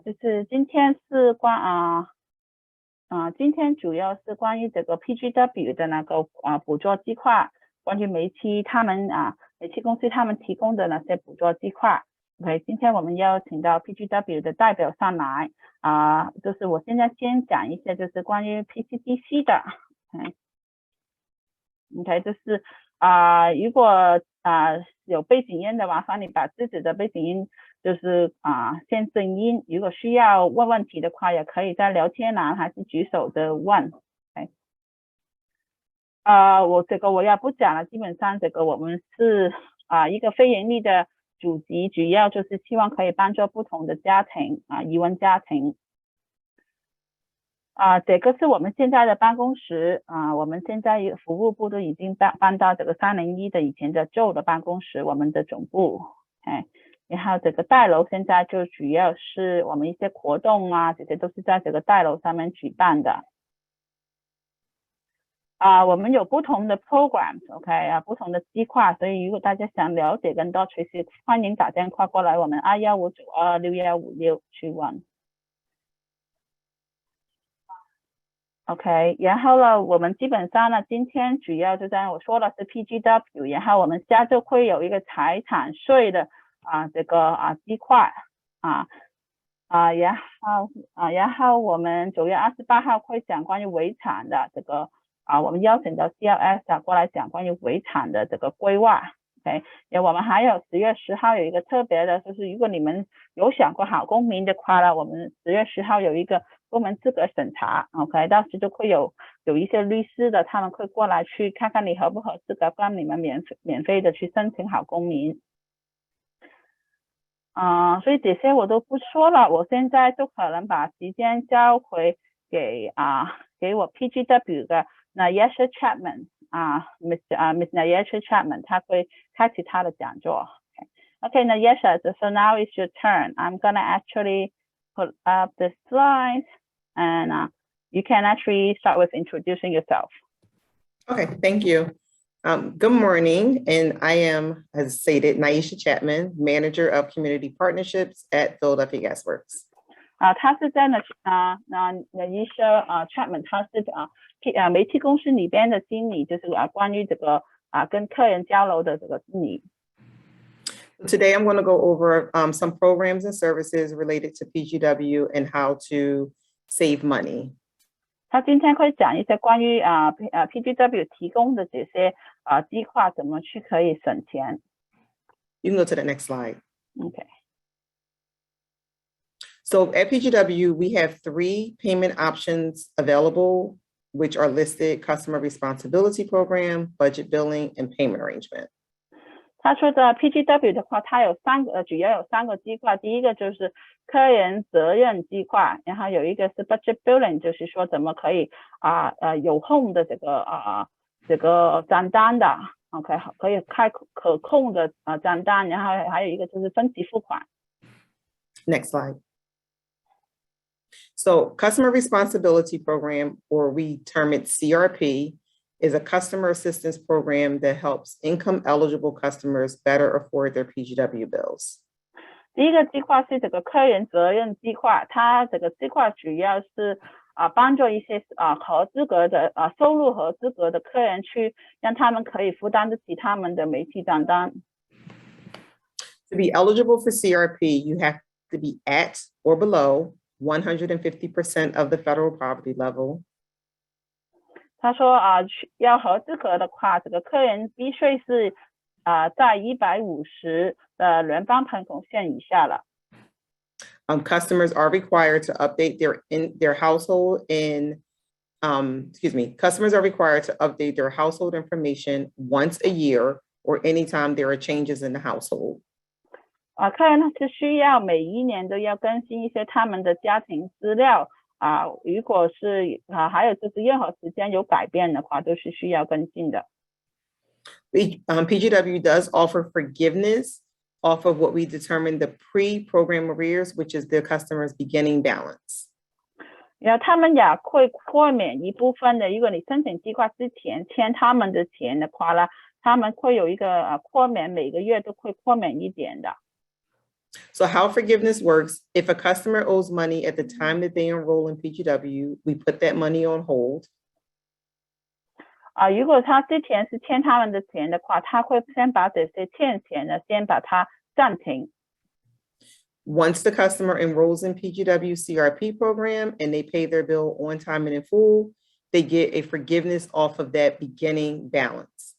就是今天是今天主要是关于这个 PGW 的那个补助计划，关于煤气公司他们提供的那些补助计划。OK， 今天我们邀请到 PGW 的代表上来就是我现在先讲一些就是关于 PCDC 的。OK， 就是如果有背景音的麻烦你把自己的背景音就是先声音，如果需要问问题的话，也可以在聊天栏还是举手的问。我也不讲了，基本上这个我们是一个非盈利的组织，主要就是希望可以帮助不同的家庭移民家庭。这个是我们现在的办公室我们现在服务部都已经搬到这个301的以前的旧的办公室，我们的总部。然后这个大楼现在就主要是我们一些活动这些都是在这个大楼上面举办的。我们有不同的 programs， 不同的计划，所以如果大家想了解更多，随时欢迎打电话过来，我们2159261156去问。OK， 然后呢，我们基本上呢，今天主要就像我说的是 PGW， 然后我们下周会有一个财产税的这个计划然后我们9月28号会讲关于遗产的这个我们邀请到 CLS 过来讲关于遗产的这个规划。OK， 然后我们还有10月10号有一个特别的，就是如果你们有想过好公民的话呢，我们10月10号有一个公民资格审查。OK， 到时就会有一些律师的，他们会过来去看看你合不合资格，帮你们免费的去申请好公民。所以这些我都不说了，我现在就可能把时间交回给我 PGW 的Nyisha Chapman Miss Nyisha Chapman， 他会开启他的讲座。Okay, Nyisha, so now it's your turn. I'm gonna actually put up the slides, and you can actually start with introducing yourself. Okay, thank you. Good morning, and I am, as stated, Nyisha Chapman, Manager of Community Partnerships at Philadelphia Gas Works. 他是在Nyisha Chapman， 他是煤气公司里边的经理，就是关于这个跟客人交流的这个经理。Today, I'm going to go over some programs and services related to PGW and how to save money. 他今天会讲一些关于PGW 提供的这些计划怎么去可以省钱。You can go to the next slide. Okay. So at PGW, we have 3 payment options available, which are listed: Customer Responsibility Program, Budget Billing, and Payment Arrangement. 他说的 PGW 的话，它主要有3个计划，第一个就是客人责任计划，然后有一个是 budget billing， 就是说怎么可以有控的这个账单的 ，OK， 可以开可控的账单，然后还有一个就是分期付款。Next slide. So Customer Responsibility Program, or we term it CRP, is a customer assistance program that helps income-eligible customers better afford their PGW bills. 第一个计划是这个客人责任计划，它这个计划主要是帮助一些合资格的收入合资格的客人去让他们可以负担得起他们的煤气账单。To be eligible for CRP, you have to be at or below 150% of the federal poverty level. 他说要合资格的话，这个客人必须是在150的联邦贫穷线以下了。Customers are required to update their household Customers are required to update their household information once a year or anytime there are changes in the household. 客人是需要每一年都要更新一些他们的家庭资料如果是还有就是任何时间有改变的话，都是需要跟进的。PGW does offer forgiveness off of what we determine the pre-program arrears, which is the customer's beginning balance. 然后他们也会豁免一部分的，如果你申请计划之前欠他们的钱的话呢，他们会有一个豁免，每个月都会豁免一点的。So how forgiveness works, if a customer owes money at the time that they enroll in PGW, we put that money on hold. 如果他之前是欠他们的钱的话，他会先把这些欠钱的先把它暂停。Once the customer enrolls in PGW CRP program and they pay their bill on time and in full, they get a forgiveness off of that beginning balance.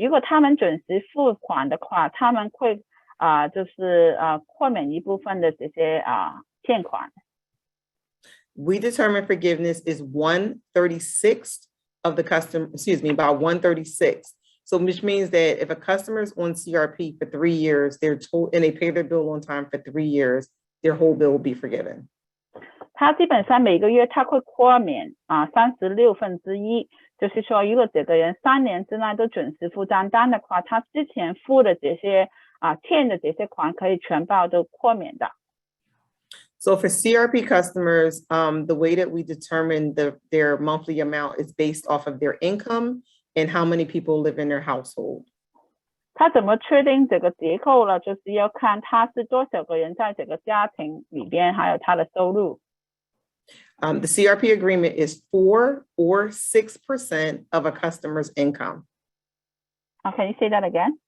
如果他们准时付款的话，他们会就是豁免一部分的这些欠款。We determine forgiveness is 1/36 of the customer, about 1/36. So which means that if a customer is on CRP for 3 years, and they pay their bill on time for 3 years, their whole bill will be forgiven. 他基本上每个月他会豁免1/36，就是说，如果这个人3年之内都准时付账单的话，他之前付的这些欠的这些款可以全部都豁免的。So for CRP customers, the way that we determine their monthly amount is based off of their income and how many people live in their household. 他怎么确定这个结构呢？就是要看他是多少个人在这个家庭里边，还有他的收入。The CRP agreement is 4 or 6% of a customer's income. Can you say that again?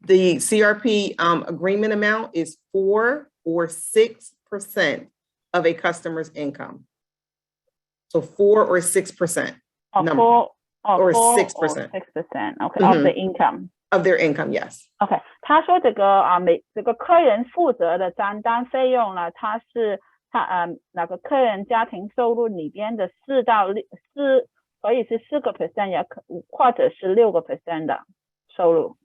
The CRP agreement amount is 4 or 6% of a customer's income. So 4 or 6%. Or 6%. Okay, of the income. Of their income, yes. Okay, 他说这个这个客人负责的账单费用呢，它是那个客人家庭收入里边的可以是4%，也或者是6% 的收入。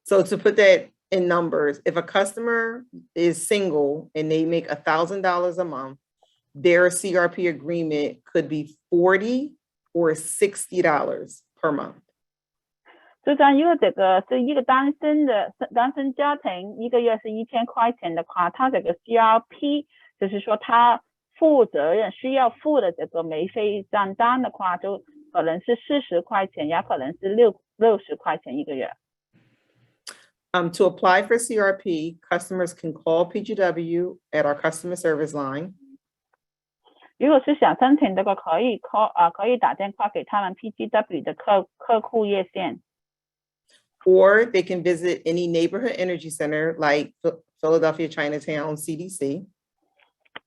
So to put that in numbers, if a customer is single and they make $1,000 a month, their CRP agreement could be $40 or $60 per month. 就像如果这个是一个单身家庭，一个月是1000块钱的话，他这个 CRP 就是说他需要付的这个煤费账单的话，就可能是40块钱，也可能是60块钱一个月。To apply for CRP, customers can call PGW at our customer service line. 如果是想申请这个，可以打电话给他们 PGW 的客户热线。Or they can visit any neighborhood energy center like Philadelphia Chinatown CDC.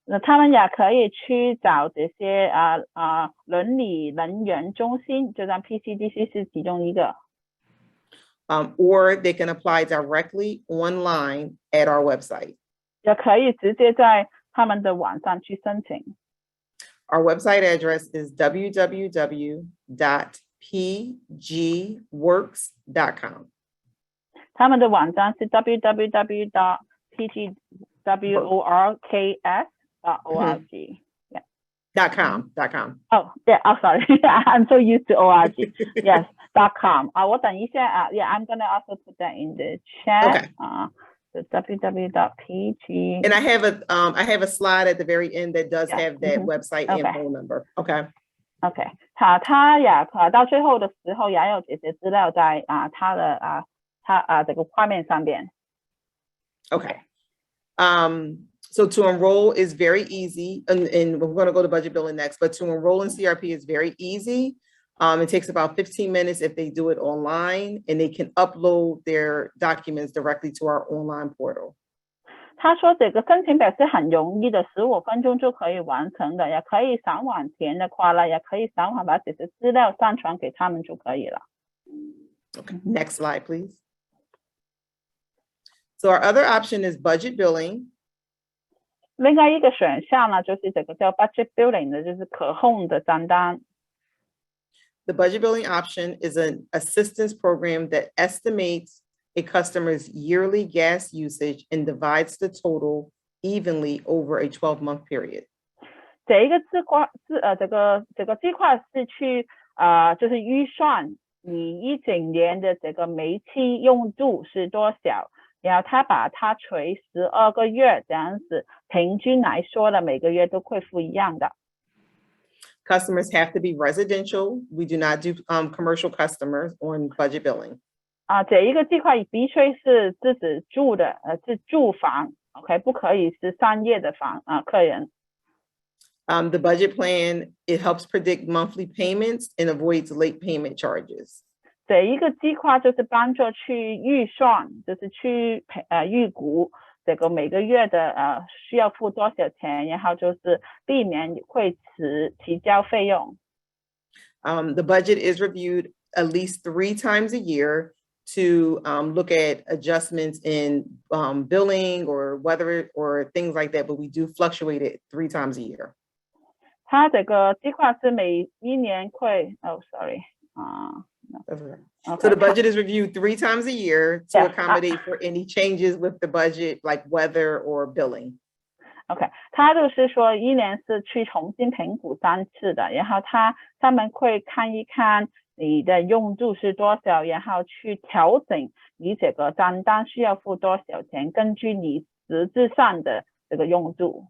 那他们也可以去找这些伦理能源中心，就像 PCDC 是其中一个。Or they can apply directly online at our website. 也可以直接在他们的网上去申请。Our website address is www.pgworks.com. 他们的网站是 www.pgworks.org. .com. Oh, yeah. Oh, sorry. I'm so used to org. Yes, .com. 我等一下yeah, I'm gonna also put that in the chat. Okay. So www.pg. And I have a slide at the very end that does have that website and phone number. Okay. Okay. 他也到最后的时候也有这些资料在他的这个画面上边。Okay. So to enroll is very easy, and we're going to go to budget billing next, but to enroll in CRP is very easy. It takes about 15 minutes if they do it online, and they can upload their documents directly to our online portal. 他说这个申请表是很容易的，15分钟就可以完成的，也可以上网填的话呢，也可以上网把这些资料上传给他们就可以了。Okay, next slide, please. So our other option is budget billing. 另外一个选项呢，就是这个叫 budget billing 的，就是可控的账单。The budget billing option is an assistance program that estimates a customer's yearly gas usage and divides the total evenly over a 12-month period. 这个计划是去就是预算你一整年的这个煤气用度是多少，然后他把它除12个月这样子，平均来说的每个月都会付一样的。Customers have to be residential. We do not do commercial customers on budget billing. 这一个计划必须是自己住的，是住房 ，OK， 不可以是商业的房客人。The budget plan, it helps predict monthly payments and avoids late payment charges. 这一个计划就是帮助去预算，就是去预估这个每个月的需要付多少钱，然后就是避免会提交费用。The budget is reviewed at least 3 times a year to look at adjustments in billing or weather or things like that, but we do fluctuate it 3 times a year. 它这个计划是每一年会So the budget is reviewed 3 times a year to accommodate for any changes with the budget, like weather or billing. OK， 他就是说一年是去重新评估3次的，然后他们会看一看你的用度是多少，然后去调整你这个账单需要付多少钱，根据你实质上的这个用度。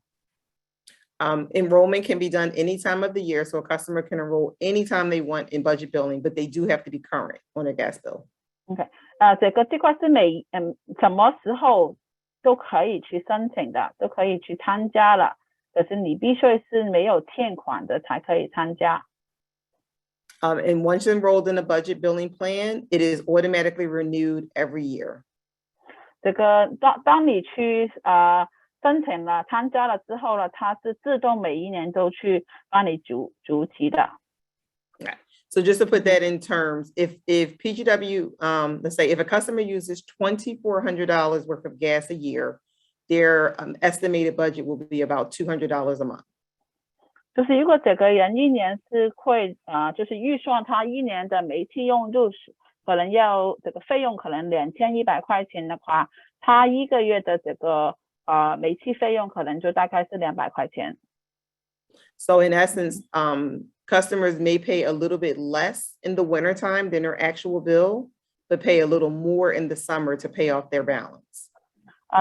Enrollment can be done any time of the year, so a customer can enroll anytime they want in budget billing, but they do have to be current on their gas bill. OK， 这个计划是什么时候都可以去申请的，都可以去参加了，可是你必须是没有欠款的才可以参加。And once enrolled in a budget billing plan, it is automatically renewed every year. 这个当你去申请了参加了之后呢，它是自动每一年都去帮你逐期的。Okay. So just to put that in terms, if PGW, let's say if a customer uses $2,400 worth of gas a year, their estimated budget will be about $200 a month. 就是如果这个人一年是会就是预算他一年的煤气用度可能要这个费用可能2100块钱的话，他一个月的这个煤气费用可能就大概是200块钱。So in essence, customers may pay a little bit less in the wintertime than their actual bill, but pay a little more in the summer to pay off their balance.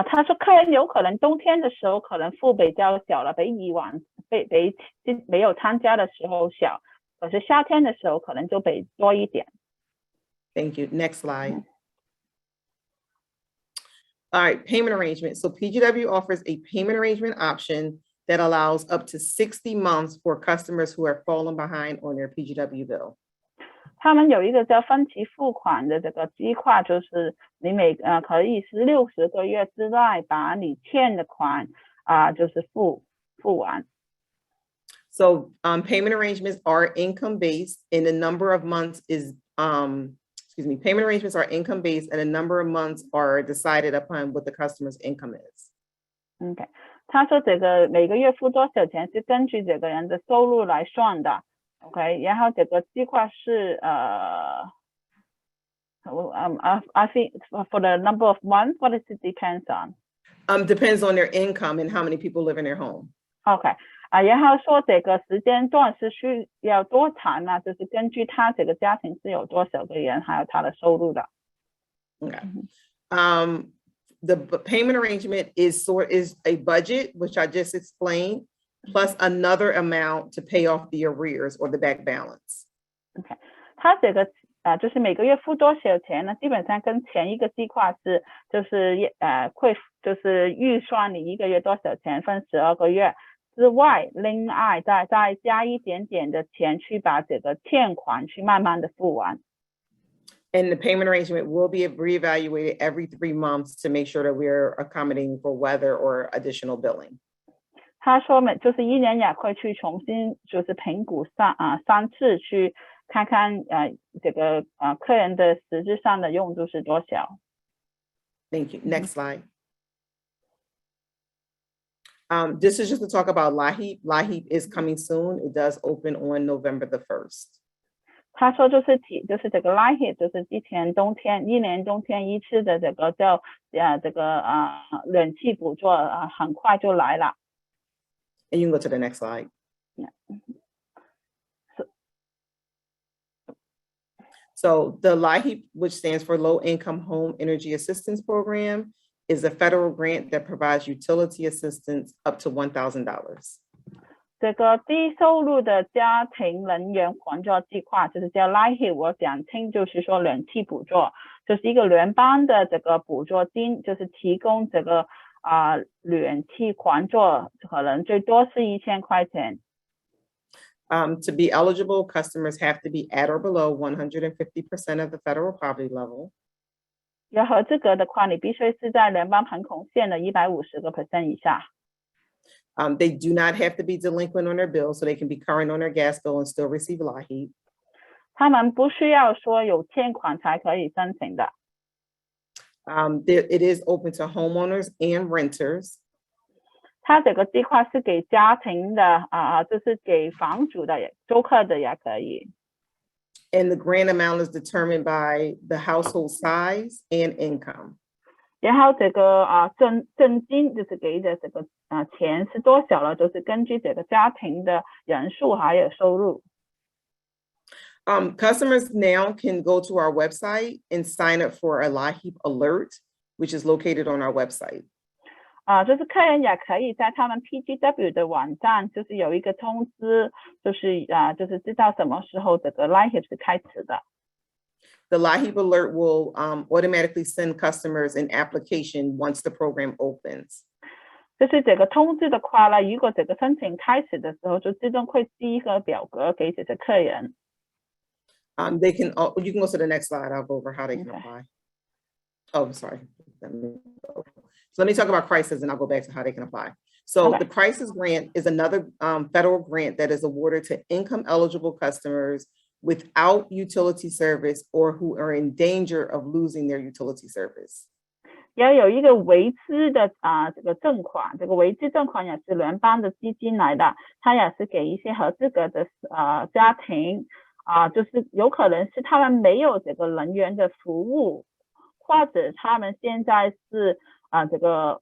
他说客人有可能冬天的时候可能付比较小了，比以往比没有参加的时候小，可是夏天的时候可能就比多一点。Thank you. Next slide. All right, payment arrangement. So PGW offers a payment arrangement option that allows up to 60 months for customers who are falling behind on their PGW bill. 他们有一个叫分期付款的这个计划，就是你可以是60个月之内把你欠的款就是付完。So payment arrangements are income based, and the number of months is payment arrangements are income based, and a number of months are decided upon what the customer's income is. OK， 他说这个每个月付多少钱是根据这个人的收入来算的。OK， 然后这个计划是I think for the number of months, what does it depends on? Depends on their income and how many people live in their home. OK， 然后说这个时间段是需要多长呢？就是根据他这个家庭是有多少个人，还有他的收入的。Okay. The payment arrangement is a budget, which I just explained, plus another amount to pay off the arrears or the back balance. OK， 他这个就是每个月付多少钱呢？基本上跟前一个计划是会就是预算你一个月多少钱分12个月之外，另外再加一点点的钱去把这个欠款去慢慢的付完。And the payment arrangement will be reevaluated every 3 months to make sure that we're accommodating for weather or additional billing. 他说就是一年也会去重新就是评估3次去看看这个客人的实质上的用度是多少。Thank you. Next slide. This is just to talk about LIHEAP. LIHEAP is coming soon. It does open on November the 1st. 他说就是这个 LIHEAP 就是一年冬天一次的这个叫这个冷气补助很快就来了。And you can go to the next slide. Yeah. So the LIHEAP, which stands for Low Income Home Energy Assistance Program, is a federal grant that provides utility assistance up to $1,000. 这个低收入的家庭能源援助计划就是叫 LIHEAP， 我讲清就是说冷气补助，就是一个联邦的这个补助金，就是提供这个暖气援助，可能最多是1000块钱。To be eligible, customers have to be at or below 150% of the federal poverty level. 要合资格的话，你必须是在联邦贫穷线的150% 以下。They do not have to be delinquent on their bill, so they can be current on their gas bill and still receive LIHEAP. 他们不需要说有欠款才可以申请的。It is open to homeowners and renters. 它这个计划是给家庭的就是给房主的租客的也可以。And the grant amount is determined by the household size and income. 然后这个赠金就是给的这个钱是多少了，就是根据这个家庭的人数还有收入。Customers now can go to our website and sign up for a LIHEAP alert, which is located on our website. 就是客人也可以在他们 PGW 的网站，就是有一个通知，就是知道什么时候这个 LIHEAP 是开始的。The LIHEAP alert will automatically send customers an application once the program opens. 就是这个通知的话呢，如果这个申请开始的时候，就自动会寄一个表格给这些客人。You can go to the next slide. I'll go over how they can apply. Oh, sorry. So let me talk about crisis and I'll go back to how they can apply. So the crisis grant is another federal grant that is awarded to income eligible customers without utility service or who are in danger of losing their utility service. 要有一个维资的这个赠款，这个维资赠款也是联邦的基金来的，它也是给一些合资格的家庭就是有可能是他们没有这个能源的服务，或者他们现在是这个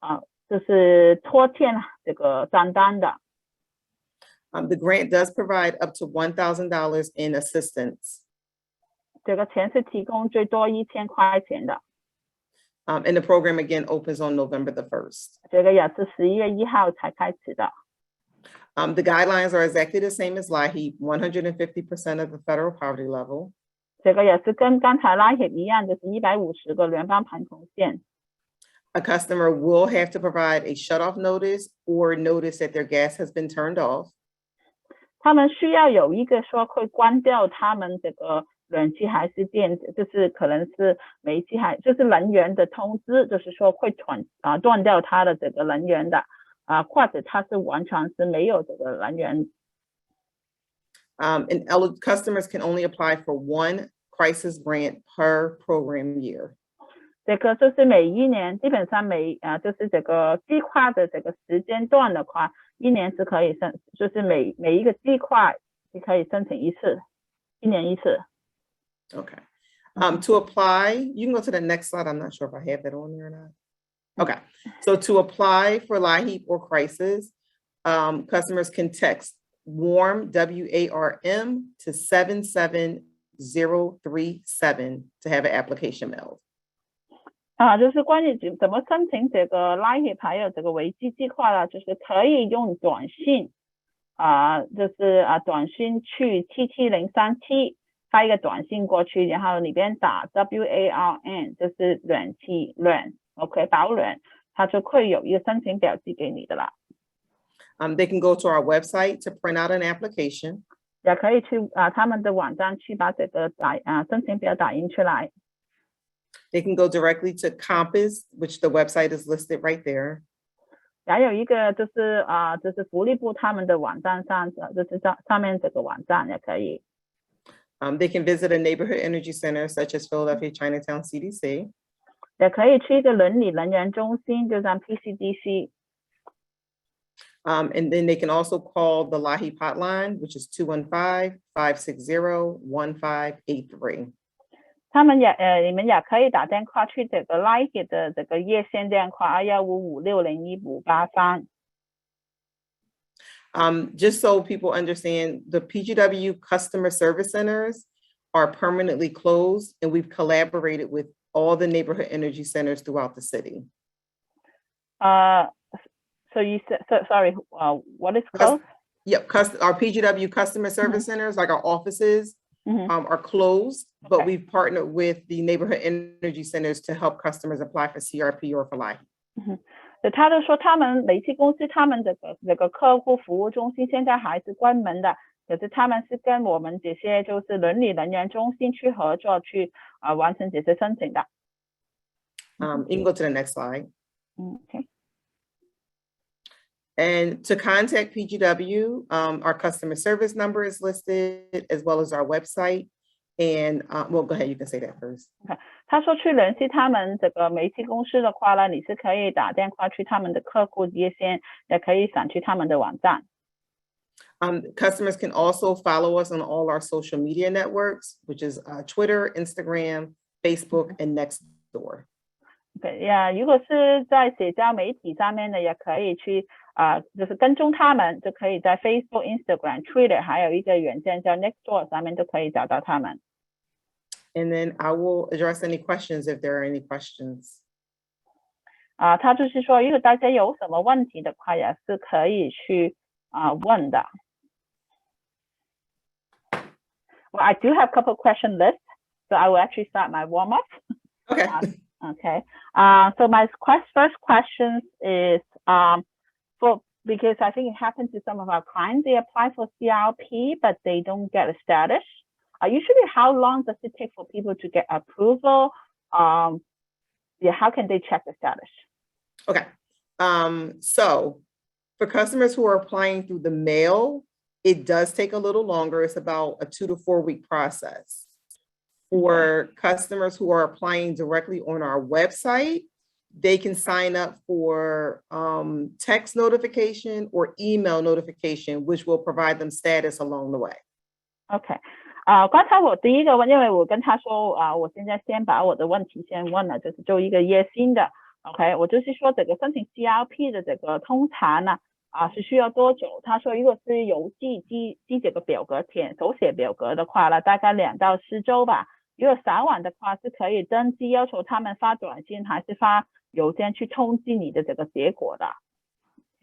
就是拖欠这个账单的。The grant does provide up to $1,000 in assistance. 这个钱是提供最多1000块钱的。And the program again opens on November the 1st. 这个也是11月1号才开始的。The guidelines are exactly the same as LIHEAP, 150% of the federal poverty level. 这个也是跟刚才 LIHEAP 一样，就是150个联邦贫穷线。A customer will have to provide a shut-off notice or notice that their gas has been turned off. 他们需要有一个说会关掉他们这个冷气还是电，就是可能是煤气就是能源的通知，就是说会断掉他的这个能源的或者他是完全是没有这个能源。And customers can only apply for one crisis grant per program year. 这个就是每一年基本上就是这个计划的这个时间段的话，一年是可以就是每一个计划是可以申请一次，一年一次。Okay. To apply, you can go to the next slide. I'm not sure if I have that on there or not. Okay. So to apply for LIHEAP or crisis, customers can text WARM, WARM to 77037 to have an application mailed. 就是关于怎么申请这个 LIHEAP 还有这个危机计划呢，就是可以用短信就是短信去77037发一个短信过去，然后里边打 WARN 就是暖气暖 OK 保暖，它就会有一个申请表寄给你的啦。They can go to our website to print out an application. 也可以去他们的网站去把这个申请表打印出来。They can go directly to Compass, which the website is listed right there. 还有一个就是福利部他们的网站上，就是上面这个网站也可以。They can visit a neighborhood energy center such as Philadelphia Chinatown CDC. 也可以去一个伦理能源中心，就像 PCDC。And then they can also call the LIHEAP hotline, which is 215-560-1583. 他们你们也可以打电话去这个 LIHEAP 的这个热线电话21556015583。Just so people understand, the PGW customer service centers are permanently closed, and we've collaborated with all the neighborhood energy centers throughout the city. So you said, sorry, what is closed? Yep, our PGW customer service centers, like our offices, are closed, but Okay. we've partnered with the neighborhood energy centers to help customers apply for CRP or for LIHEAP. 所以他就说他们煤气公司他们这个客户服务中心现在还是关门的，可是他们是跟我们这些就是伦理人员中心去合作去完成这些申请的。You can go to the next slide. Okay. And to contact PGW, our customer service number is listed as well as our website. And well, go ahead, you can say that first. Okay. 他说去联系他们这个煤气公司的话呢，你是可以打电话去他们的客户热线，也可以上去他们的网站。Customers can also follow us on all our social media networks, which is Twitter, Instagram, Facebook, and Nextdoor. Okay, yeah, 如果是在社交媒体上面的，也可以去就是跟踪他们，就可以在 Facebook、Instagram、Twitter， 还有一个软件叫 Nextdoor 上面都可以找到他们。And then I will address any questions if there are any questions. 他就是说，如果大家有什么问题的话，也是可以去问的。Well, I do have a couple of question lists, so I will actually start my warm up. Okay. Okay. So my first question is because I think it happens to some of our clients, they apply for CRP, but they don't get a status. Usually, how long does it take for people to get approval? How can they check the status? Okay. So for customers who are applying through the mail, it does take a little longer. It's about a 2 to 4 week process. For customers who are applying directly on our website, they can sign up for text notification or email notification, which will provide them status along the way. Okay. 刚才我第一个问，因为我跟他说我现在先把我的问题先问了，就是就一个热心的 ，OK， 我就是说这个申请 CRP 的这个通常呢是需要多久？他说如果是邮寄这个表格填手写表格的话呢，大概2到10周吧。如果撒网的话是可以登记，要求他们发短信还是发邮件去通知你的这个结果的。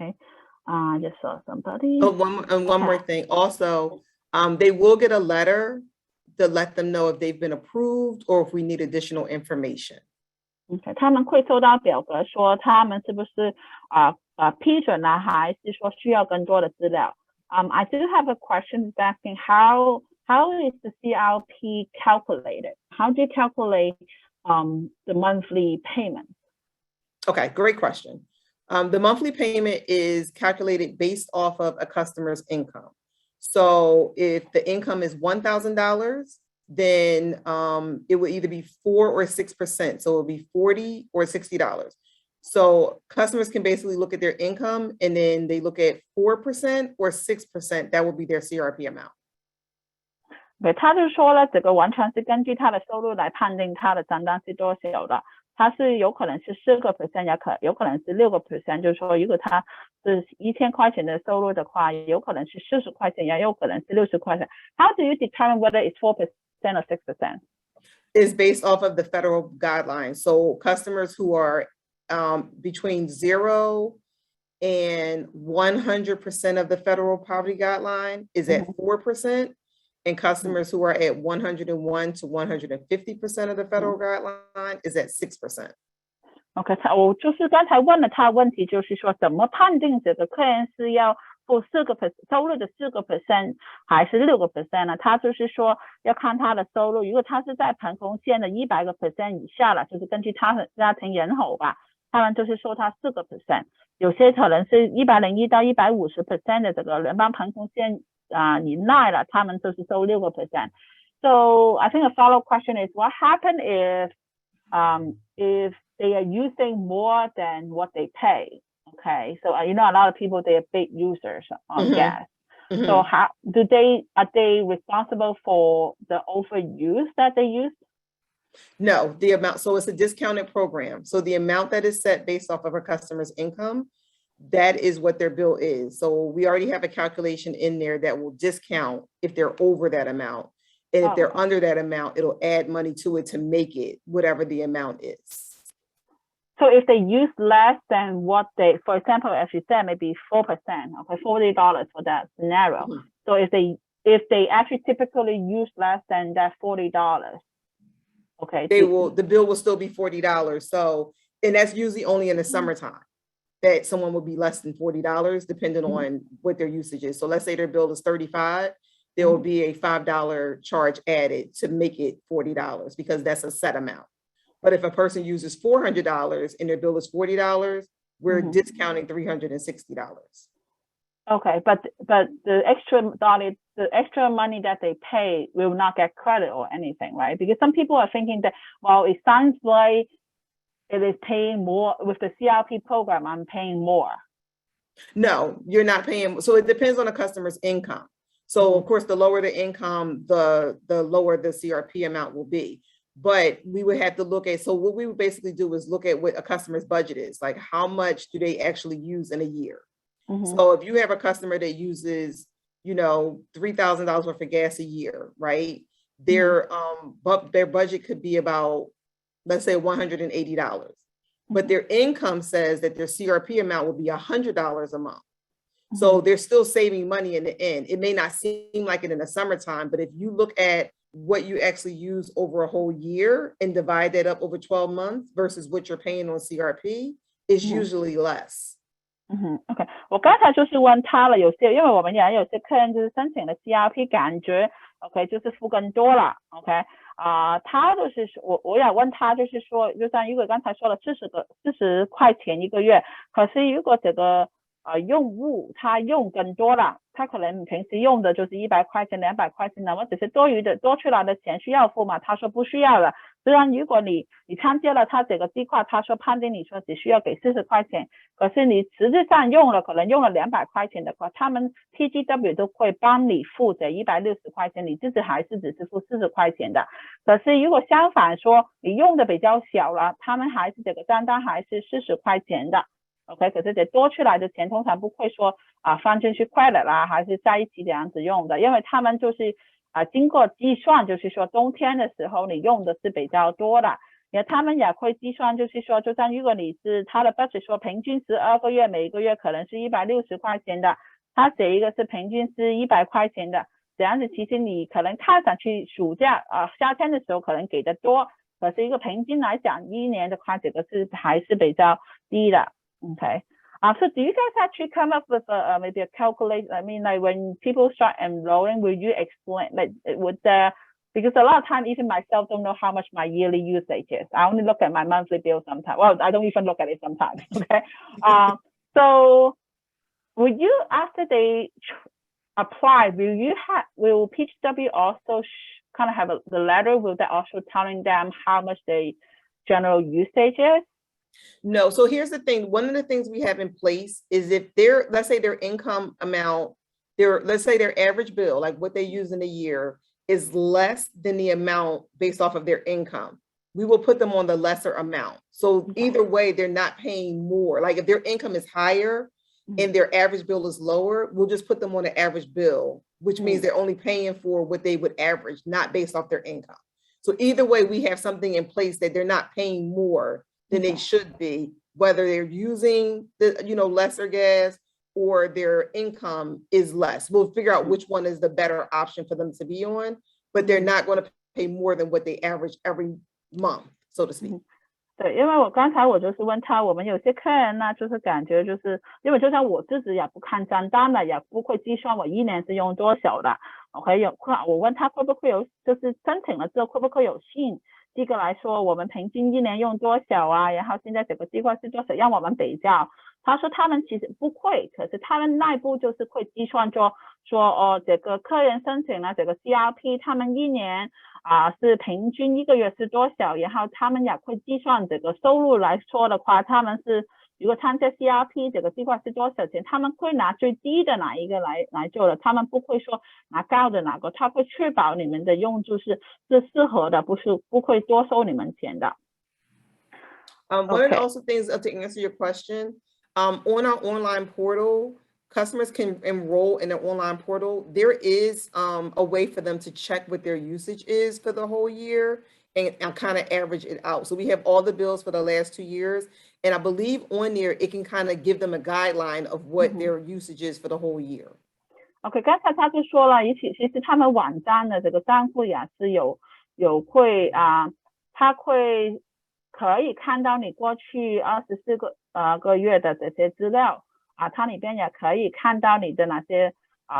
OK， just saw somebody. Oh, one more thing. Also, they will get a letter to let them know if they've been approved or if we need additional information. OK， 他们会收到表格说他们是不是批准了，还是说需要更多的资料。I do have a question asking how is the CRP calculated? How do you calculate the monthly payment? Okay, great question. The monthly payment is calculated based off of a customer's income. So if the income is $1,000, then it would either be 4 or 6%. So it would be $40 or $60. So customers can basically look at their income and then they look at 4% or 6%. That would be their CRP amount. 对，他就说了，这个完全是根据他的收入来判定他的账单是多少的。他是有可能是4%，也有可能是6%。就是说，如果他是1000块钱的收入的话，有可能是40块钱，也有可能是60块钱。How do you determine whether it's 4% or 6%? It's based off of the federal guidelines. So customers who are between 0 and 100% of the federal poverty guideline is at 4%. And customers who are at 101 to 150% of the federal guideline is at 6%. OK， 我就是刚才问了他的问题，就是说怎么判定这个客人是要付4%收入的4%还是6%呢？他就是说要看他的收入，如果他是在贫穷线的100% 以下了，就是根据他的家庭人口吧，他们就是说他4%，有些可能是101到150% 的这个联邦贫穷线。以内了，他们就是收6%。So I think a follow-up question is, what happens if they are using more than what they pay? Okay, so you know a lot of people, they are big users of gas. So how are they responsible for the overuse that they use? No, the amount. So it's a discounted program. So the amount that is set based off of a customer's income, that is what their bill is. So we already have a calculation in there that will discount if they're over that amount. And if they're under that amount, it'll add money to it to make it whatever the amount is. So if they use less than what they, for example, as you said, maybe 4%, okay, $40 for that scenario. So if they if they actually typically use less than that $40. Okay. The bill will still be $40. So, and that's usually only in the summertime that someone will be less than $40, depending on what their usage is. So let's say their bill is $35, there will be a $5 charge added to make it $40 because that's a set amount. But if a person uses $400 and their bill is $40, we're discounting $360. Okay, but the extra money that they pay will not get credit or anything, right? Because some people are thinking that, well, it sounds like it is paying more with the CRP program, I'm paying more. No, you're not paying. So it depends on the customer's income. So of course, the lower the income, the lower the CRP amount will be. But we would have to look at, so what we would basically do is look at what a customer's budget is, like how much do they actually use in a year? So if you have a customer that uses, $3,000 worth of gas a year, right? Their budget could be about, let's say $180, but their income says that their CRP amount will be $100 a month. So they're still saving money in the end. It may not seem like it in the summertime, but if you look at what you actually use over a whole year and divide that up over 12 months versus what you're paying on CRP, is usually less. OK， 我刚才就是问他了，因为我们也有些客人就是申请了 CRP， 感觉 OK 就是付更多了 OK 他就是我也问他，就是说，就像如果刚才说了40块钱一个月，可是如果这个用户他用更多了，他可能平时用的就是100块钱、200块钱，那么只是多出来的钱需要付吗？他说不需要了。虽然如果你参加了他这个计划，他说判定你说只需要给40块钱，可是你实质上可能用了200块钱的话，他们 PGW 都会帮你付这160块钱，你自己还是只是付40块钱的。可是如果相反说你用的比较小了，他们还是这个账单还是40块钱的。OK， 可是这多出来的钱通常不会说放进去快乐啦，还是在一起这样子用的，因为他们就是经过计算，就是说冬天的时候你用的是比较多的，因为他们也会计算，就是说就算如果你是他的 budget 说平均12个月，每个月可能是160块钱的，他这一个是平均是100块钱的，这样子其实你可能看上去暑假夏天的时候可能给的多，可是一个平均来讲一年的话这个是还是比较低的。Okay. So do you guys actually come up with maybe a calculation? I mean, like when people start enrolling, will you explain, like, because a lot of times, even myself don't know how much my yearly usage is. I only look at my monthly bill sometimes. Well, I don't even look at it sometimes. Okay. So will you, after they apply, will PGW also kind of have the letter? Will they also telling them how much the general usage is? No. So here's the thing. One of the things we have in place is if let's say their income amount, let's say their average bill, like what they use in a year, is less than the amount based off of their income, we will put them on the lesser amount. So either way, they're not paying more. Like if their income is higher and their average bill is lower, we'll just put them on the average bill, which means they're only paying for what they would average, not based off their income. So either way, we have something in place that they're not paying more than they should be, whether they're using the lesser gas or their income is less. We'll figure out which one is the better option for them to be on, but they're not going to pay more than what they average every month, so to speak. 对，因为我刚才就是问他，我们有些客人呢，就是感觉就是因为就像我自己也不看账单的，也不会计算我一年是用多少的。OK， 我问他会不会有，就是申请了之后会不会有信？这个来说，我们平均一年用多少啊？然后现在整个计划是多少，让我们比较。他说他们其实不会，可是他们内部就是会计算说这个客人申请了这个 CRP， 他们一年是平均一个月是多少，然后他们也会计算这个收入来说的话，他们是如果参加 CRP 这个计划是多少钱，他们会拿最低的哪一个来做的，他们不会说拿高的哪个，他会确保你们的用处是适合的，不会多收你们钱的。One of the also things to answer your question, on our online portal, customers can enroll in an online portal. There is a way for them to check what their usage is for the whole year and kind of average it out. So we have all the bills for the last 2 years. And I believe on there, it can kind of give them a guideline of what their usage is for the whole year. OK， 刚才他就说了，其实他们网站的这个账户也是有会他会可以看到你过去24个月的这些资料它里边也可以看到你的哪些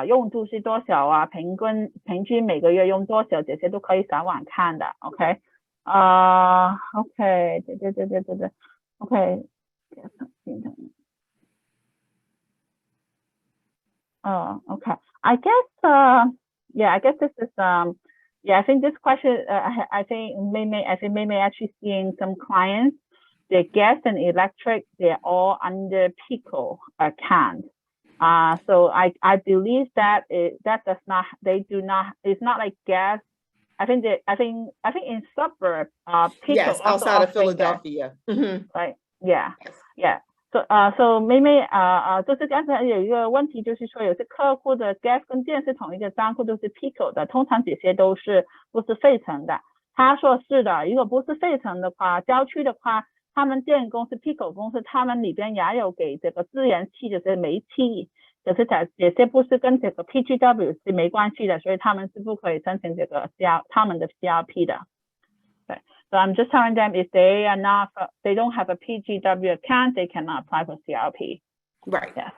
用度是多少平均每个月用多少，这些都可以上网看的。OK， OK， 对 ，OK， OK. I guess, yeah, I guess this is, yeah, I think this question, I think May actually seeing some clients, their gas and electric, they're all under PICO account. So I believe that that does not, they do not, it's not like gas. I think in suburb, PICO yes, outside of Philadelphia. Right. Yeah. So 妹妹就是刚才有一个问题，就是说有些客户的 gas 跟电是同一个账户，都是 PICO 的，通常这些都是不是费城的。他说是的，如果不是费城的话，郊区的话，他们电公司 PICO 公司他们里边也有给这个自然气，就是煤气，就是这些不是跟这个 PGW 是没关系的，所以他们是不可以申请这个他们的 CRP 的。对。So I'm just telling them if they are not, they don't have a PGW account, they cannot apply for CRP. Right. Yes.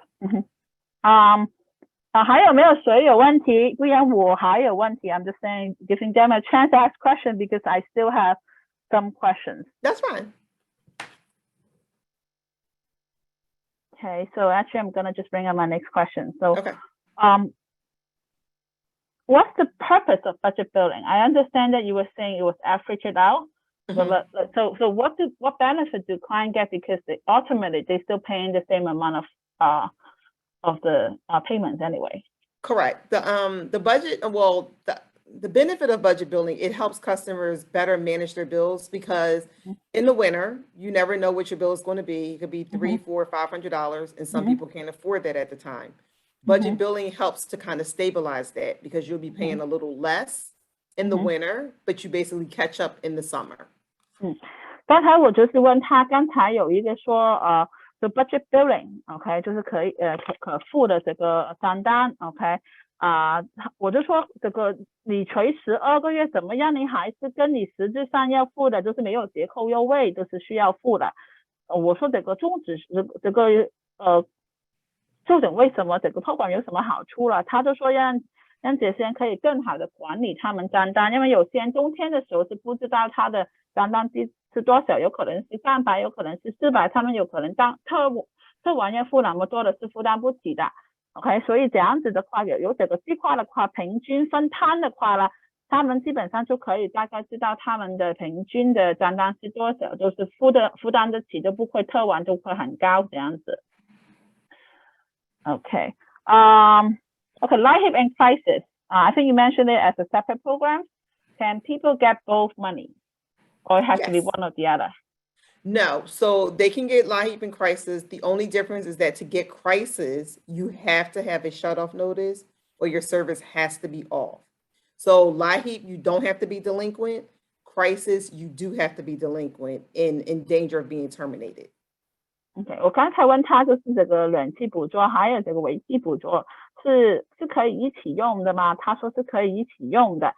还有没有谁有问题？不然我还有问题。I'm just saying, giving them a chance to ask questions because I still have some questions. That's fine. Okay, so actually I'm gonna just bring up my next question. So, okay. What's the purpose of budget building? I understand that you were saying it was averaged out. So what benefit do clients get because ultimately they're still paying the same amount of the payments anyway? Correct. The budget, well, the benefit of budget building, it helps customers better manage their bills because in the winter, you never know what your bill is going to be. It could be $300, $400, $500, and some people can't afford that at the time. Budget building helps to kind of stabilize that because you'll be paying a little less in the winter, but you basically catch up in the summer. 刚才我就是问他，刚才有一个说the budget billing, OK， 就是可付的这个账单 ，OK， 我就说这个你除12个月怎么样，你还是跟你实质上要付的，就是没有折扣优惠，都是需要付的。我说这个宗旨这个究竟为什么这个托管有什么好处了？他就说让这些人可以更好的管理他们账单，因为有些人冬天的时候是不知道他的账单是多少，有可能是300，有可能是400，他们有可能特完要付那么多的是负担不起的。OK， 所以这样子的话有这个计划的话，平均分摊的话呢，他们基本上就可以大概知道他们的平均的账单是多少，就是负担得起，就不会特完就会很高这样子。Okay. Okay, LIHEAP and crisis. I think you mentioned it as a separate program. Can people get both money? Or it has to be one or the other? No, so they can get LIHEAP and crisis. The only difference is that to get crisis, you have to have a shut-off notice or your service has to be off. So LIHEAP, you don't have to be delinquent. Crisis, you do have to be delinquent and in danger of being terminated. OK， 我刚才问他就是这个冷气捕捉还有这个危机捕捉是可以一起用的吗？他说是可以一起用的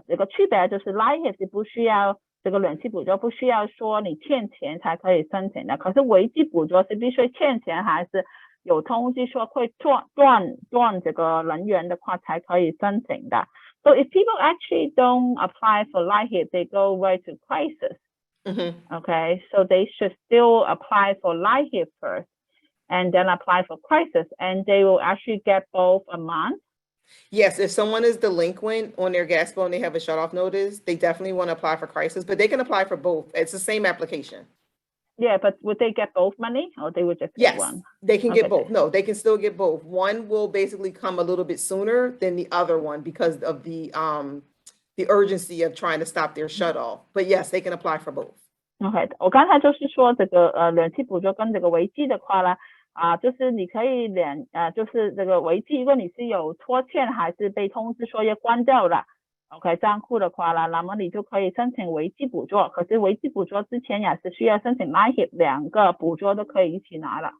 这个区别就是 LIHEAP 是不需要这个冷气捕捉不需要说你欠钱才可以申请的，可是危机捕捉是必须欠钱还是有通知说会断这个能源的话才可以申请的。So if people actually don't apply for LIHEAP, they go right to crisis. Okay, so they should still apply for LIHEAP first and then apply for crisis, and they will actually get both a month. Yes, if someone is delinquent on their gas bill and they have a shut-off notice, they definitely want to apply for crisis, but they can apply for both. It's the same application. Yeah, but would they get both money or they would just get one? Yes, they can get both. No, they can still get both. One will basically come a little bit sooner than the other one because of the urgency of trying to stop their shut-off. But yes, they can apply for both. OK， 我刚才就是说这个冷气捕捉跟这个危机的话呢就是你可以就是这个危机，如果你是有拖欠还是被通知说要关掉了 OK 账户的话呢，那么你就可以申请危机捕捉，可是危机捕捉之前也是需要申请LIHEAP，两个捕捉都可以一起拿了。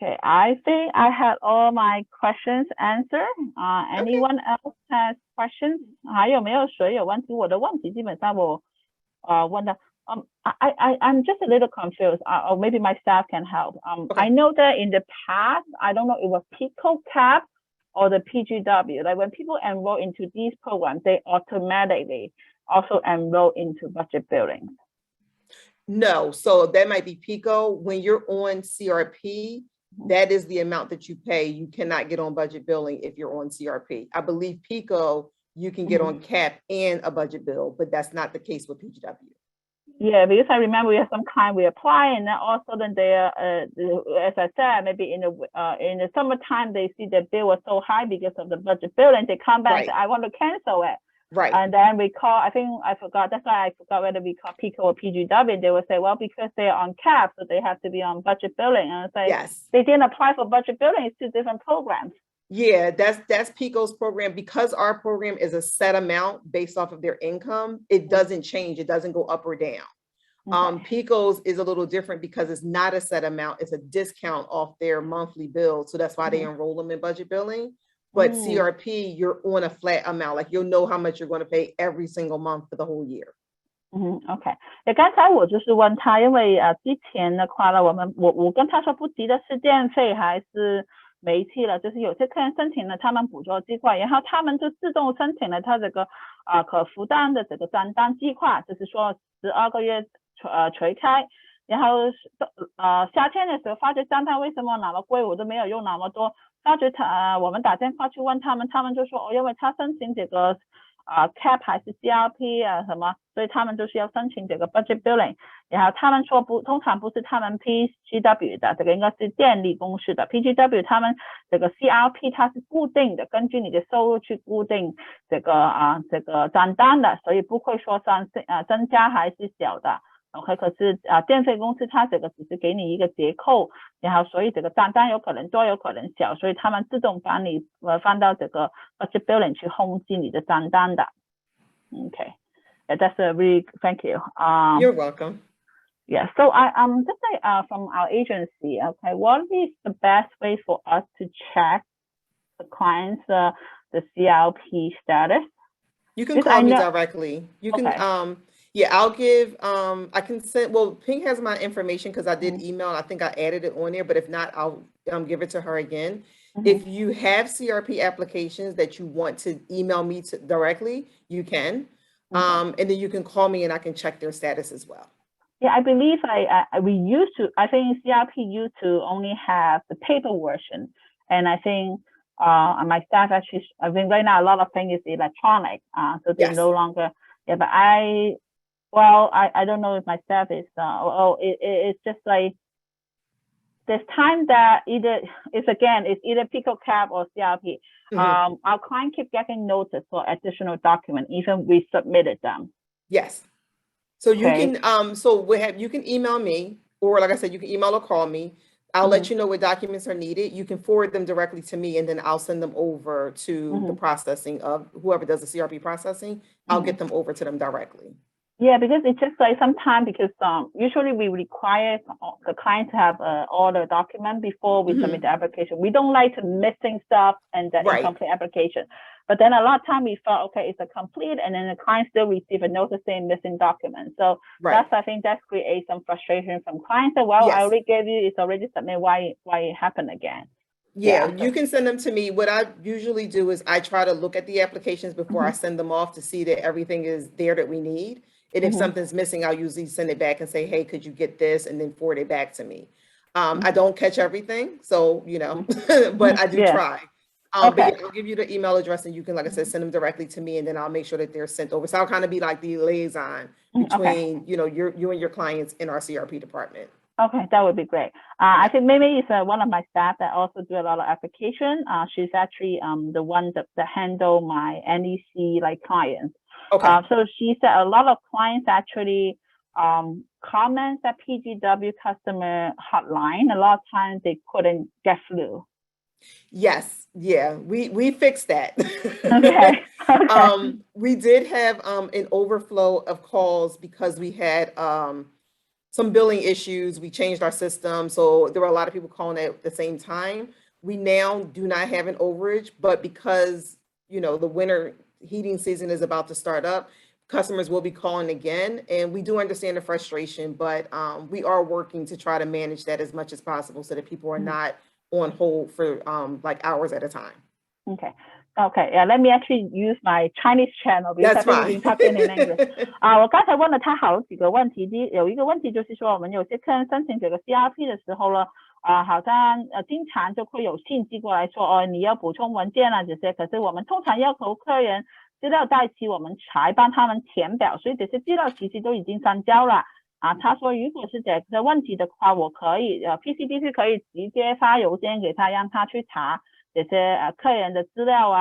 Okay, I think I had all my questions answered. Anyone else has questions? 还有没有谁有问题？我的问题基本上我问的。I'm just a little confused, or maybe my staff can help. I know that in the past, I don't know if it was PICO CAP or the PGW. Like when people enroll into these programs, they automatically also enroll into budget building. No, so that might be PICO. When you're on CRP, that is the amount that you pay. You cannot get on budget billing if you're on CRP. I believe PICO, you can get on CAP and a budget bill, but that's not the case with PGW. Yeah, because I remember we have some kind we apply, and then all of a sudden they, as I said, maybe in the summertime they see the bill was so high because of the budget bill, and they come back and say, I want to cancel it. Right. And then we call, I think I forgot, that's why I forgot whether we call PICO or PGW. They would say, well, because they're on CAP, so they have to be on budget billing. And I say, yes, they didn't apply for budget billing. It's two different programs. Yeah, that's PICO's program. Because our program is a set amount based off of their income, it doesn't change. It doesn't go up or down. PICO's is a little different because it's not a set amount. It's a discount off their monthly bill. So that's why they enroll them in budget billing. But CRP, you're on a flat amount. Like you'll know how much you're going to pay every single month for the whole year. OK， 刚才我就是问他，因为之前的话呢，我跟他说不急的是电费还是煤气了，就是有些客人申请了他们补助计划，然后他们就自动申请了他这个可负担的这个账单计划，就是说12个月垂开，然后夏天的时候发觉账单为什么那么贵，我都没有用那么多，发觉我们打电话去问他们，他们就说因为他申请这个CAP 还是 CRP 什么，所以他们就是要申请这个 budget billing， 然后他们说通常不是他们 PGW 的，这个应该是电力公司的 PGW， 他们这个 CRP 它是固定的，根据你的收入去固定这个账单的，所以不会说增加还是小的。OK， 可是电费公司它这个只是给你一个折扣，然后所以这个账单有可能多有可能小，所以他们自动帮你放到这个 budget billing 去控制你的账单的。OK， that's a really thank you. You're welcome. Yeah, so just like from our agency, okay, what is the best way for us to check the client's the CLP status? You can call me directly. You can yeah, I'll give, I can send, well, Ping has my information because I did email. I think I added it on there, but if not, I'll give it to her again. If you have CRP applications that you want to email me directly, you can. And then you can call me and I can check their status as well. Yeah, I believe we used to, I think CRP used to only have the paper version. And I think my staff actually, I think right now a lot of things is electronic. So they no longer, yeah, but I don't know if my staff is, it's just like, there's time that it's either PICO CAP or CRP. Our client keep getting notice for additional document, even we submitted them. Yes. So you can, you can email me, or like I said, you can email or call me. I'll let you know what documents are needed. You can forward them directly to me, and then I'll send them over to the processing of whoever does the CRP processing. I'll get them over to them directly. Yeah, because it's just like sometimes because usually we require the client to have all the document before we submit the application. We don't like to missing stuff and the incomplete application. But then a lot of time we thought, okay, it's a complete, and then the client still receive a notice saying missing documents. So that's, I think that creates some frustration from clients. So, well, I already gave you, it's already submitted. Why it happened again? Yeah, you can send them to me. What I usually do is I try to look at the applications before I send them off to see that everything is there that we need. And if something's missing, I'll usually send it back and say, hey, could you get this? And then forward it back to me. I don't catch everything, so, you know, but I do try. But yeah, I'll give you the email address and you can, like I said, send them directly to me, and then I'll make sure that they're sent over. So I'll kind of be like the liaison between, you know, you and your clients in our CRP department. Okay, that would be great. I think maybe it's one of my staff that also do a lot of application. She's actually the one that handle my NEC like clients. Okay. So she said a lot of clients actually comment that PGW customer hotline. A lot of times they couldn't get through. Yes, yeah, we fixed that. Okay. We did have an overflow of calls because we had some billing issues. We changed our system. So there were a lot of people calling at the same time. We now do not have an overage, but because, you know, the winter heating season is about to start up, customers will be calling again. And we do understand the frustration, but we are working to try to manage that as much as possible so that people are not on hold for like hours at a time. Okay, yeah, let me actually use my Chinese channel because That's I've been talking in English. 我刚才问了他好几个问题，有一个问题就是说，我们有些客人申请这个 CRP 的时候呢，好像经常就会有信寄过来说，你要补充文件啊这些，可是我们通常要求客人资料到齐，我们才帮他们填表，所以这些资料其实都已经上交了。他说如果是这个问题的话，我可以PCDC 可以直接发邮件给他，让他去查这些客人的资料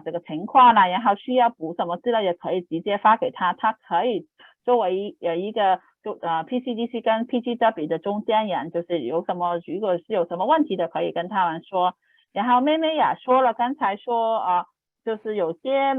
这个情况然后需要补什么资料也可以直接发给他，他可以作为一个PCDC 跟 PGW 的中间人，就是如果是有什么问题的可以跟他们说。然后妹妹也说了，刚才说就是有些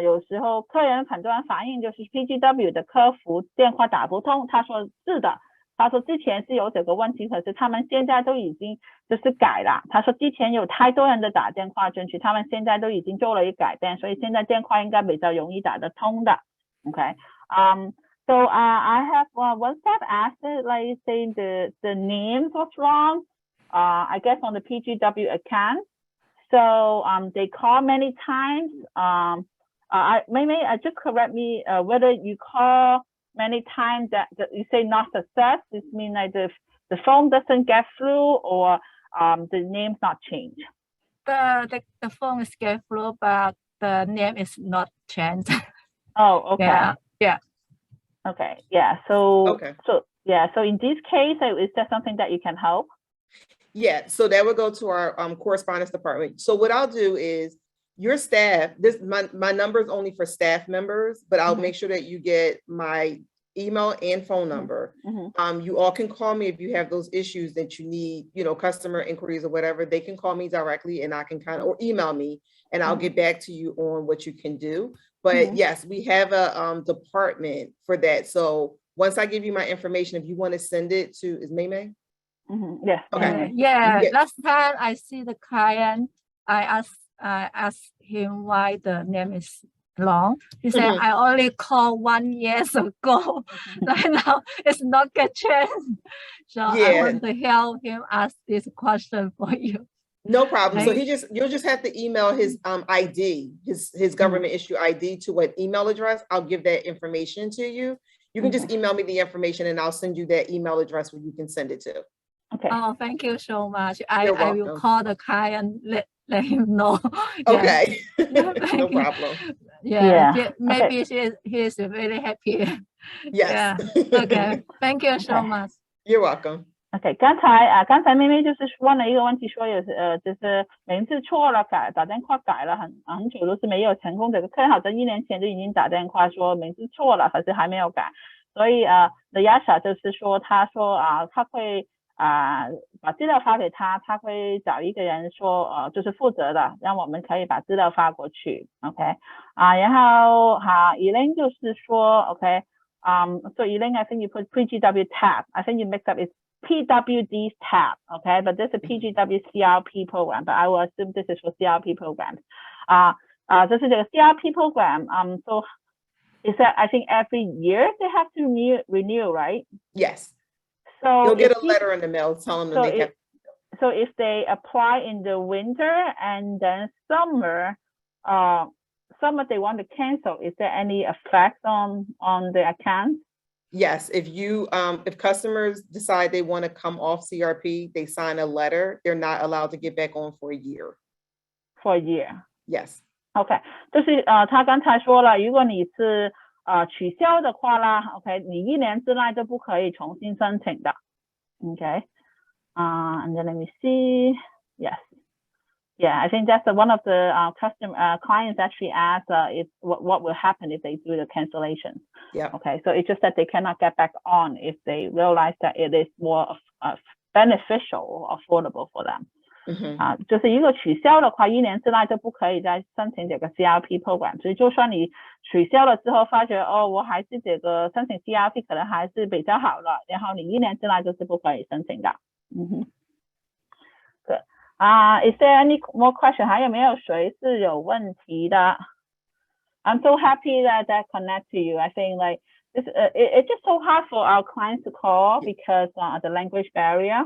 有时候客人很多人反映就是 PGW 的客服电话打不通，他说是的。他说之前是有这个问题，可是他们现在都已经就是改了。他说之前有太多人的打电话进去，他们现在都已经做了一个改变，所以现在电话应该比较容易打得通的。Okay. So I have one staff asked, like saying the names was wrong. I guess on the PGW account. So they call many times. Maybe just correct me whether you call many times that you say not success, this means like the phone doesn't get through or the name's not changed. The phone is get through, but the name is not changed. Oh, okay. Yeah. Okay. Yeah. So in this case, is there something that you can help? Yeah. So that would go to our correspondence department. So what I'll do is your staff, my number is only for staff members, but I'll make sure that you get my email and phone number. You all can call me if you have those issues that you need, you know, customer inquiries or whatever. They can call me directly and I can or email me and I'll get back to you on what you can do. But yes, we have a department for that. So once I give you my information, if you want to send it to, is May? Yes. Okay. Yeah. Last time I see the client, I asked him why the name is long. He said, I only called 1 year ago. Right now, it's not get changed. So I want to help him ask this question for you. No problem. So you'll just have to email his ID, his government issue ID to what email address. I'll give that information to you. You can just email me the information and I'll send you that email address where you can send it to. Okay. Oh, thank you so much. I will call the client, let him know. Okay. No problem. Maybe he is really happy. Yes. Okay. Thank you so much. You're welcome. OK， 刚才妹妹就是问了一个问题，说就是名字错了，打电话改了很久都是没有成功。这个客人好像1年前就已经打电话说名字错了，可是还没有改。所以Nyisha 就是说，他说他会把资料发给他，他会找一个人说就是负责的，让我们可以把资料发过去。OK， 然后Elaine 就是说 OK，so Elaine I think you put PGW tab. I think you mixed up it's PWD's tab, okay, but this is a PGW CRP program, but I will assume this is for CRP programs. This is a CRP program. So is that I think every year they have to renew, right? Yes. So you'll get a letter in the mail telling them they have. So if they apply in the winter and then summer they want to cancel, is there any effect on the account? Yes, if customers decide they want to come off CRP, they sign a letter. They're not allowed to get back on for a year. For a year. Yes. OK， 就是他刚才说了，如果你是取消的话啦 ，OK， 你1年之内都不可以重新申请的 ，OK， and then let me see, yes. Yeah, I think that's one of the clients actually asked what will happen if they do the cancellation. Yeah. Okay, so it's just that they cannot get back on if they realize that it is more beneficial or affordable for them. 就是如果取消的话，1年之内就不可以再申请这个 CRP program。所以就算你取消了之后，发觉我还是这个申请 CRP 可能还是比较好的，然后你1年之内就是不可以申请的。Good. Is there any more question? 还有没有谁是有问题的？ I'm so happy that I connect to you. I think like it's just so hard for our clients to call because the language barrier.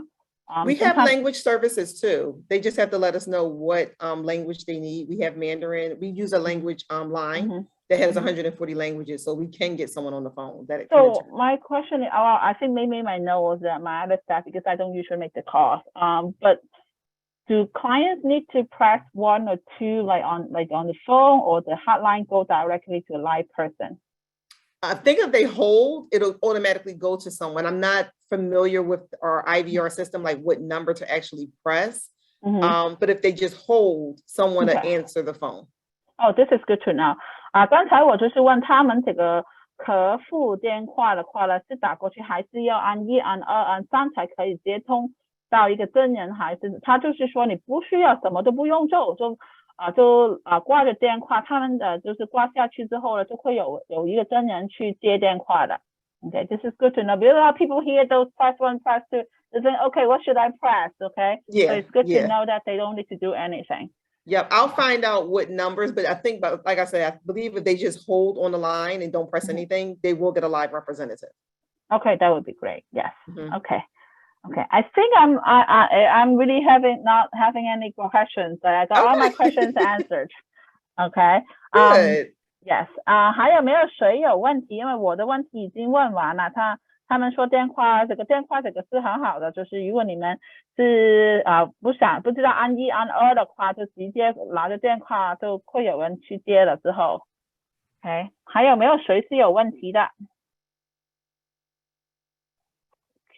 We have language services too. They just have to let us know what language they need. We have Mandarin. We use a language line that has 140 languages, so we can get someone on the phone. So my question is, I think maybe my note was my other staff because I don't usually make the calls. But do clients need to press 1 or 2 like on the phone, or the hotline go directly to a live person? I think if they hold, it'll automatically go to someone. I'm not familiar with our IVR system, like what number to actually press. But if they just hold, someone to answer the phone. Oh, this is good to know. 刚才我就是问他们这个客服电话的话呢，是打过去还是要按1、按2、按3才可以接通到一个真人，还是他就是说你不需要什么都不用做，就挂着电话，他们就是挂下去之后呢，就会有一个真人去接电话的。Okay, this is good to know. Because a lot of people hear those press 1, press 2, they think, okay, what should I press? Okay, yeah, so it's good to know that they don't need to do anything. Yep, I'll find out what numbers, but I think, like I said, I believe if they just hold on the line and don't press anything, they will get a live representative. Okay, that would be great. Yes. Okay. I think I'm really not having any questions. I got all my questions answered. Okay. Good. Yes. 还有没有谁有问题？因为我的问题已经问完了。他们说电话这个是很好的，就是如果你们是不知道按1、按2的话，就直接拿着电话就会有人去接了之后。OK， 还有没有谁是有问题的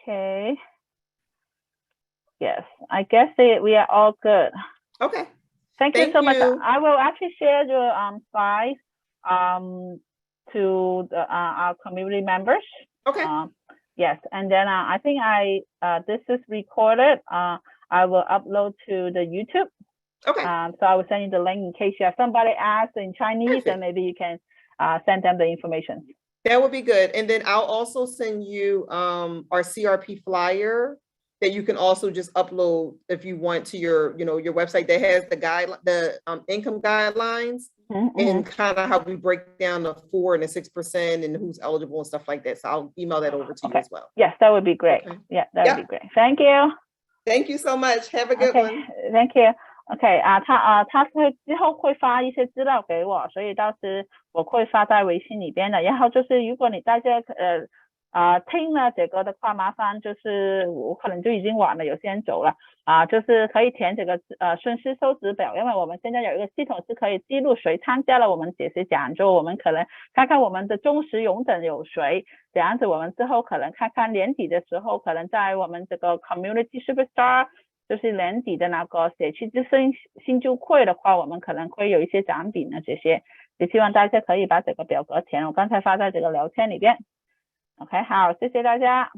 ？Okay. Yes, I guess we are all good. Okay. Thank you so much. I will actually share your slides to our community members. Okay. Yes, and then I think this is recorded. I will upload to the YouTube. Okay. So I will send you the link in case you have somebody ask in Chinese, and maybe you can send them the information. That would be good. And then I'll also send you our CRP flyer that you can also just upload if you want to your website that has the income guidelines and kind of how we break down the 4% and the 6% and who's eligible and stuff like that. So I'll email that over to you as well. Yes, that would be great. Okay. Yeah, that would be great. Thank you. Thank you so much. Have a good one. Thank you. OK 他会之后会发一些资料给我，所以到时我会发在微信里边的。然后就是如果你大家听了这个的话，麻烦就是我可能就已经晚了，有些人走了就是可以填这个顺序收值表，因为我们现在有一个系统是可以记录谁参加了我们这些讲座，我们可能看看我们的忠实拥趸有谁，这样子我们之后可能看看年底的时候，可能在我们这个 Community Superstar 就是年底的那个社区之声新旧会的话，我们可能会有一些奖品这些，也希望大家可以把这个表格填，我刚才发在这个聊天里边。OK， 好，谢谢大家。